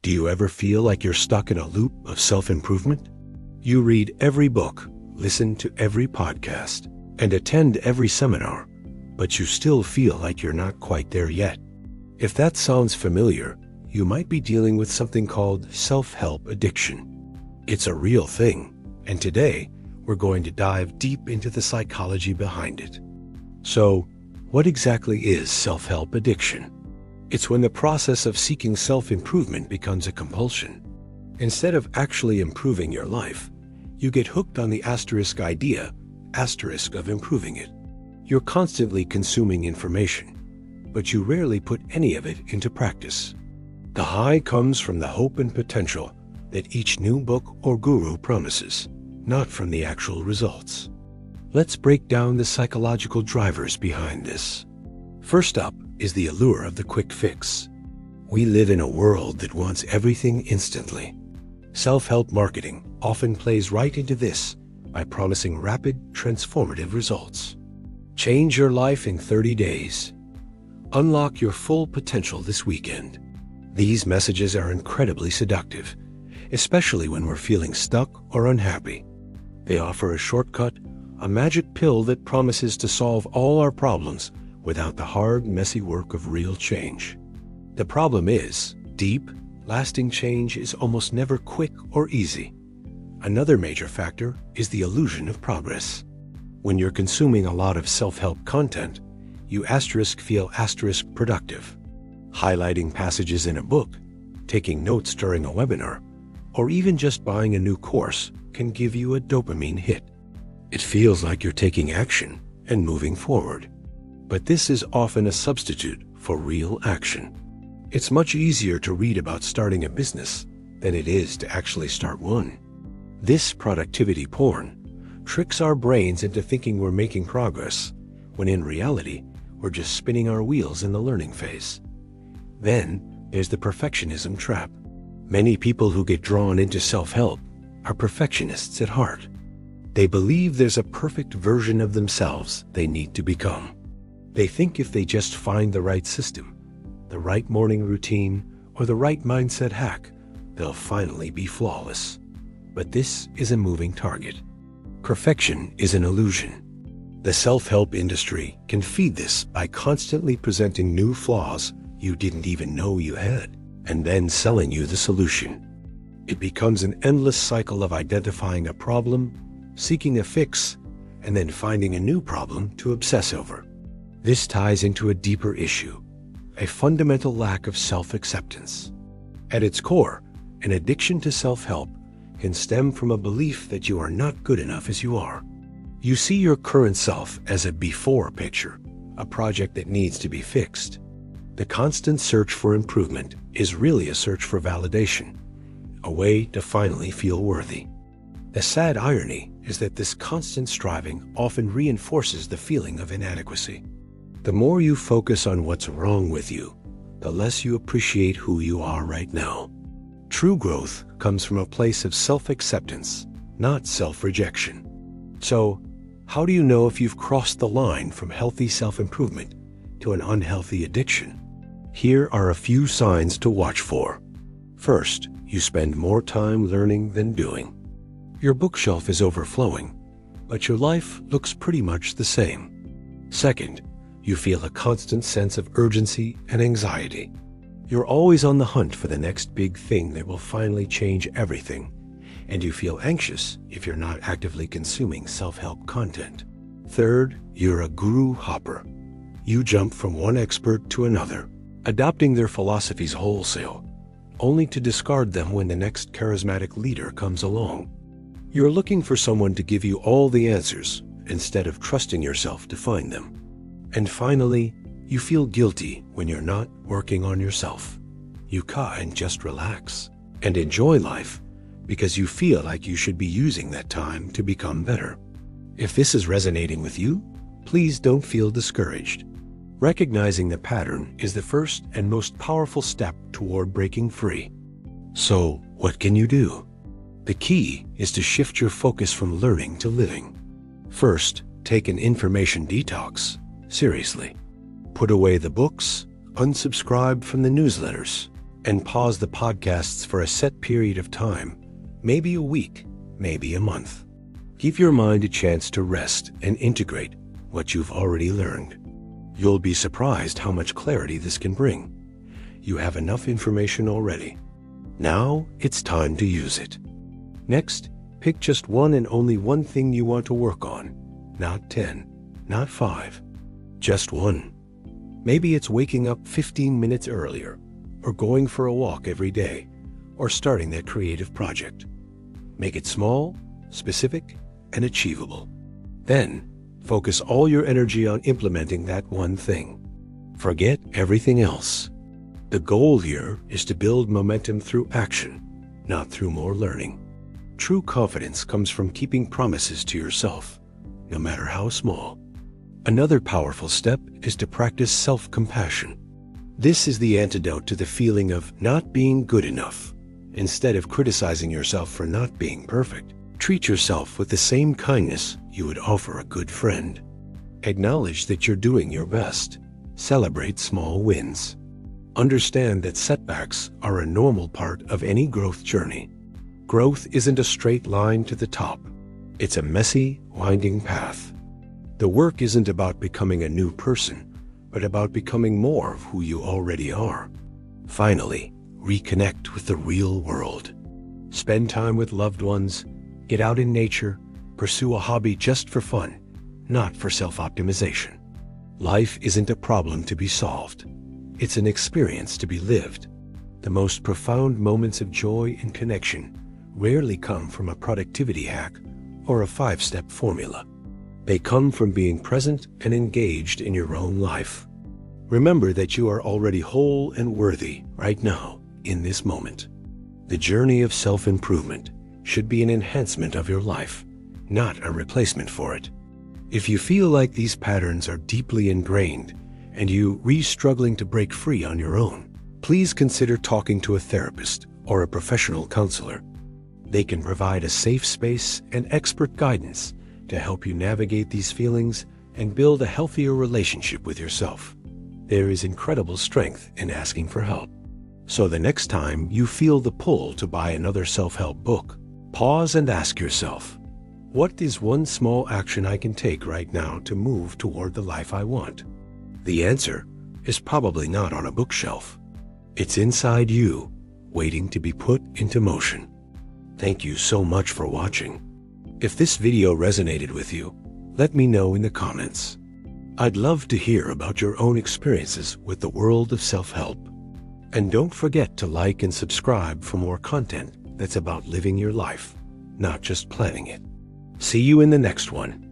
Do you ever feel like you're stuck in a loop of self-improvement? You read every book, listen to every podcast, and attend every seminar, but you still feel like you're not quite there yet. If that sounds familiar, you might be dealing with something called self-help addiction. It's a real thing, and today we're going to dive deep into the psychology behind it. So, what exactly is self-help addiction? It's when the process of seeking self-improvement becomes a compulsion. Instead of actually improving your life, you get hooked on the idea of improving it. You're constantly consuming information, but you rarely put any of it into practice. The high comes from the hope and potential that each new book or guru promises, not from the actual results. Let's break down the psychological drivers behind this. First up is the allure of the quick fix. We live in a world that wants everything instantly. Self-help marketing often plays right into this by promising rapid, transformative results. Change your life in 30 days. Unlock your full potential this weekend. These messages are incredibly seductive, especially when we're feeling stuck or unhappy. They offer a shortcut, a magic pill that promises to solve all our problems without the hard, messy work of real change. The problem is, deep, lasting change is almost never quick or easy. Another major factor is the illusion of progress. When you're consuming a lot of self-help content, you feel productive. Highlighting passages in a book, taking notes during a webinar, or even just buying a new course can give you a dopamine hit. It feels like you're taking action and moving forward. But this is often a substitute for real action. It's much easier to read about starting a business than it is to actually start one. This productivity porn tricks our brains into thinking we're making progress, when in reality, we're just spinning our wheels in the learning phase. Then there's the perfectionism trap. Many people who get drawn into self-help are perfectionists at heart. They believe there's a perfect version of themselves they need to become. They think if they just find the right system, the right morning routine, or the right mindset hack, they'll finally be flawless. But this is a moving target. Perfection is an illusion. The self-help industry can feed this by constantly presenting new flaws you didn't even know you had, and then selling you the solution. It becomes an endless cycle of identifying a problem, seeking a fix, and then finding a new problem to obsess over. This ties into a deeper issue, a fundamental lack of self-acceptance. At its core, an addiction to self-help can stem from a belief that you are not good enough as you are. You see your current self as a before picture, a project that needs to be fixed. The constant search for improvement is really a search for validation, a way to finally feel worthy. The sad irony is that this constant striving often reinforces the feeling of inadequacy. The more you focus on what's wrong with you, the less you appreciate who you are right now. True growth comes from a place of self-acceptance, not self-rejection. So, how do you know if you've crossed the line from healthy self-improvement to an unhealthy addiction? Here are a few signs to watch for. First, you spend more time learning than doing. Your bookshelf is overflowing, but your life looks pretty much the same. Second, you feel a constant sense of urgency and anxiety. You're always on the hunt for the next big thing that will finally change everything, and you feel anxious if you're not actively consuming self-help content. Third, you're a guru hopper. You jump from one expert to another, adopting their philosophies wholesale, only to discard them when the next charismatic leader comes along. You're looking for someone to give you all the answers instead of trusting yourself to find them. And finally, you feel guilty when you're not working on yourself. You can't just relax and enjoy life because you feel like you should be using that time to become better. If this is resonating with you, please don't feel discouraged. Recognizing the pattern is the first and most powerful step toward breaking free. So, what can you do? The key is to shift your focus from learning to living. First, take an information detox seriously. Put away the books, unsubscribe from the newsletters, And pause the podcasts for a set period of time, maybe a week, maybe a month. Give your mind a chance to rest and integrate what you've already learned. You'll be surprised how much clarity this can bring. You have enough information already. Now it's time to use it. Next, pick just one and only one thing you want to work on. Not 10, not 5, just one. Maybe it's waking up 15 minutes earlier, or going for a walk every day, or starting that creative project. Make it small, specific, and achievable. Then, focus all your energy on implementing that one thing. Forget everything else. The goal here is to build momentum through action, not through more learning. True confidence comes from keeping promises to yourself, no matter how small. Another powerful step is to practice self-compassion. This is the antidote to the feeling of not being good enough. Instead of criticizing yourself for not being perfect, treat yourself with the same kindness you would offer a good friend. Acknowledge that you're doing your best. Celebrate small wins. Understand that setbacks are a normal part of any growth journey. Growth isn't a straight line to the top. It's a messy, winding path. The work isn't about becoming a new person, but about becoming more of who you already are. Finally, reconnect with the real world. Spend time with loved ones, get out in nature, pursue a hobby just for fun, not for self-optimization. Life isn't a problem to be solved. It's an experience to be lived. The most profound moments of joy and connection rarely come from a productivity hack or a 5-step formula. They come from being present and engaged in your own life. Remember that you are already whole and worthy right now, in this moment. The journey of self-improvement should be an enhancement of your life, not a replacement for it. If you feel like these patterns are deeply ingrained and you struggling to break free on your own, please consider talking to a therapist or a professional counselor. They can provide a safe space and expert guidance to help you navigate these feelings and build a healthier relationship with yourself. There is incredible strength in asking for help. So the next time you feel the pull to buy another self-help book, pause and ask yourself, what is one small action I can take right now to move toward the life I want? The answer is probably not on a bookshelf. It's inside you, waiting to be put into motion. Thank you so much for watching. If this video resonated with you, let me know in the comments. I'd love to hear about your own experiences with the world of self-help. And don't forget to like and subscribe for more content that's about living your life, not just planning it. See you in the next one.